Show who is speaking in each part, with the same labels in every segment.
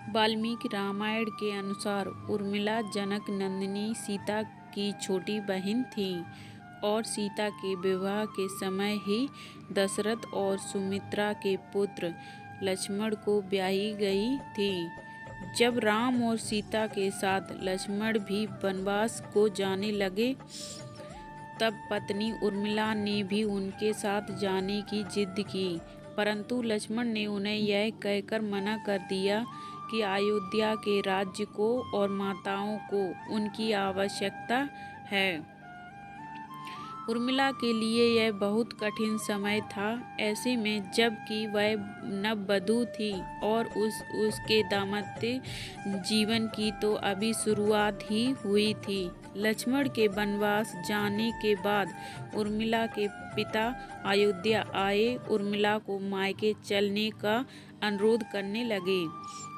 Speaker 1: वाल्मीकि रामायण के अनुसार उर्मिला जनक नंदिनी सीता की छोटी बहन थी और सीता के विवाह के समय ही दशरथ और सुमित्रा के पुत्र लक्ष्मण को ब्याही गई थी। जब राम और सीता के साथ लक्ष्मण भी वनवास को जाने लगे तब पत्नी उर्मिला ने भी उनके साथ जाने की जिद की, परंतु लक्ष्मण ने उन्हें यह कहकर मना कर दिया कि अयोध्या के राज्य को और माताओं को उनकी आवश्यकता है। उर्मिला के लिए यह बहुत कठिन समय था। ऐसे में जबकि वह नववधू थी और उसके दाम्पत्य जीवन की तो अभी शुरुआत ही हुई थी। लक्ष्मण के वनवास जाने के बाद उर्मिला के पिता अयोध्या आए उर्मिला को मायके चलने का अनुरोध करने लगे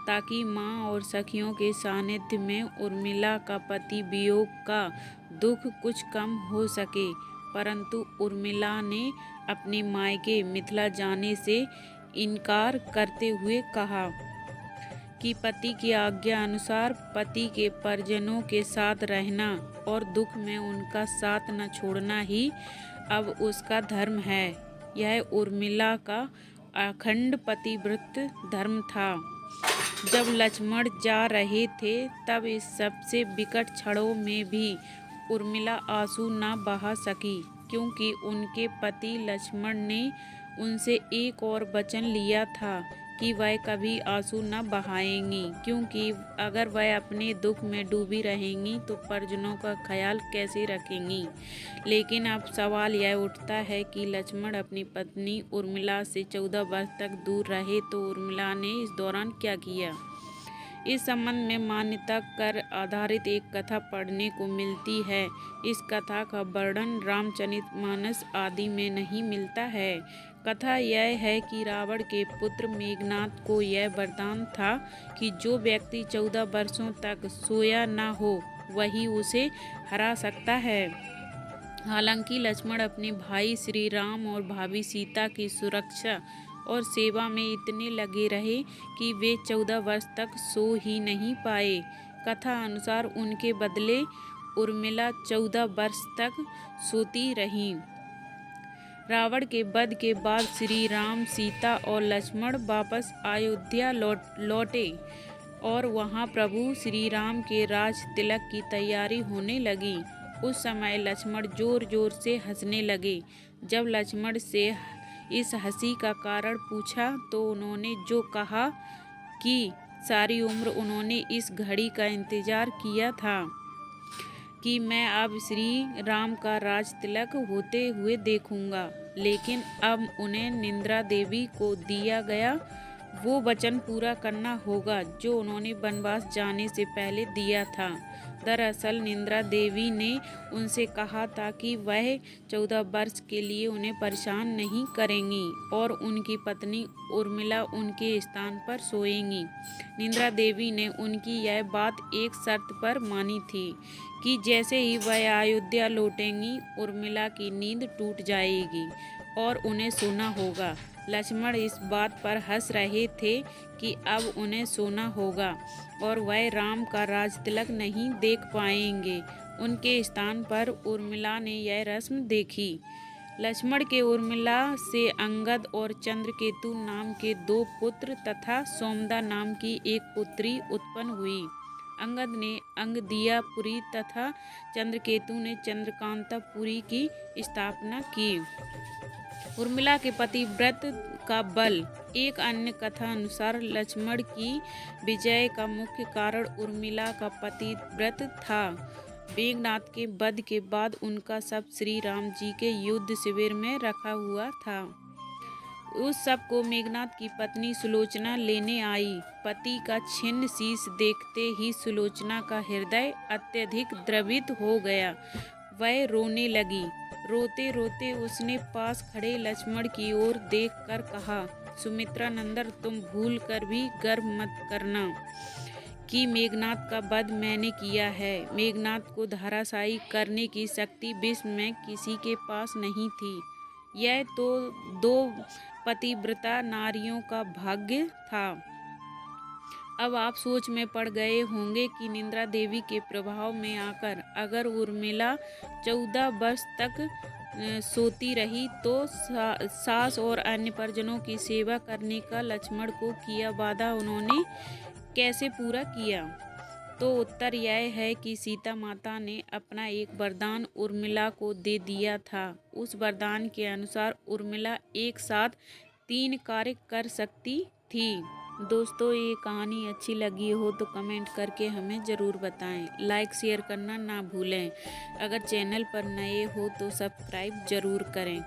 Speaker 1: ताकि मां और सखियों के सानिध्य में उर्मिला का पति वियोग का दुख कुछ कम हो सके। परंतु उर्मिला ने अपने मायके मिथिला जाने से इनकार करते हुए कहा कि पति की आज्ञा अनुसार पति के परिजनों के साथ रहना और दुख में उनका साथ न छोड़ना ही अब उसका धर्म है। यह उर्मिला का अखंड पतिव्रत धर्म था। जब लक्ष्मण जा रहे थे तब इस सबसे विकट क्षणों में भी उर्मिला आंसू न बहा सकी, क्योंकि उनके पति लक्ष्मण ने उनसे एक और वचन लिया था कि वह कभी आंसू न बहाएंगी, क्योंकि अगर वह अपने दुख में डूबी रहेंगी तो परिजनों का ख्याल कैसे रखेंगी। लेकिन अब सवाल यह उठता है कि लक्ष्मण अपनी पत्नी उर्मिला से 14 वर्ष तक दूर रहे तो उर्मिला ने इस दौरान क्या किया। इस संबंध में मान्यता कर आधारित एक कथा पढ़ने को मिलती है। इस कथा का वर्णन रामचरितमानस आदि में नहीं मिलता है। कथा यह है कि रावण के पुत्र मेघनाद को यह वरदान था कि जो व्यक्ति 14 वर्षों तक सोया न हो वही उसे हरा सकता है। हालांकि लक्ष्मण अपने भाई श्री राम और भाभी सीता की सुरक्षा और सेवा में इतने लगे रहे कि वे 14 वर्ष तक सो ही नहीं पाए। कथा अनुसार उनके बदले उर्मिला 14 वर्ष तक सोती रहीं। रावण के वध के बाद श्री राम, सीता और लक्ष्मण वापस अयोध्या लौटे और वहां प्रभु श्री राम के राज तिलक की तैयारी होने लगी। उस समय लक्ष्मण जोर जोर से हंसने लगे। जब लक्ष्मण से इस हंसी का कारण पूछा तो उन्होंने जो कहा कि सारी उम्र उन्होंने इस घड़ी का इंतजार किया था कि मैं अब श्री राम का राज तिलक होते हुए देखूंगा, लेकिन अब उन्हें निद्रा देवी को दिया गया वो वचन पूरा करना होगा जो उन्होंने वनवास जाने से पहले दिया था। दरअसल निद्रा देवी ने उनसे कहा था कि वह 14 वर्ष के लिए उन्हें परेशान नहीं करेंगी और उनकी पत्नी उर्मिला उनके स्थान पर सोएंगी। निद्रा देवी ने उनकी यह बात एक शर्त पर मानी थी कि जैसे ही वह अयोध्या लौटेंगी उर्मिला की नींद टूट जाएगी और उन्हें सोना होगा। लक्ष्मण इस बात पर हंस रहे थे कि अब उन्हें सोना होगा और वह राम का राज तिलक नहीं देख पाएंगे। उनके स्थान पर उर्मिला ने यह रस्म देखी। लक्ष्मण के उर्मिला से अंगद और चंद्रकेतु नाम के 2 पुत्र तथा सोमदा नाम की एक पुत्री उत्पन्न हुई। अंगद ने अंगदियापुरी तथा चंद्रकेतु ने चंद्रकांतापुरी की स्थापना की। उर्मिला के पतिव्रत का बल। एक अन्य कथा अनुसार लक्ष्मण की विजय का मुख्य कारण उर्मिला का पतिव्रत था। मेघनाद के वध के बाद उनका शव श्री राम जी के युद्ध शिविर में रखा हुआ था। उस शव को मेघनाद की पत्नी सुलोचना लेने आई। पति का छिन्न शीश देखते ही सुलोचना का हृदय अत्यधिक द्रवित हो गया। वह रोने लगी। रोते रोते उसने पास खड़े लक्ष्मण की ओर देखकर कहा, सुमित्रा नंदन, तुम भूल कर भी गर्व मत करना कि मेघनाद का वध मैंने किया है। मेघनाद को धराशायी करने की शक्ति विश्व में किसी के पास नहीं थी। यह तो 2 पतिव्रता नारियों का भाग्य था। अब आप सोच में पड़ गए होंगे कि निद्रा देवी के प्रभाव में आकर अगर उर्मिला 14 वर्ष तक सोती रही तो सास और अन्य परिजनों की सेवा करने का लक्ष्मण को किया वादा उन्होंने कैसे पूरा किया। तो उत्तर यह है कि सीता माता ने अपना एक वरदान उर्मिला को दे दिया था। उस वरदान के अनुसार उर्मिला एक साथ 3 कार्य कर सकती थी। दोस्तों, ये कहानी अच्छी लगी हो तो कमेंट करके हमें ज़रूर बताएं। लाइक शेयर करना ना भूलें। अगर चैनल पर नए हो तो सब्सक्राइब ज़रूर करें।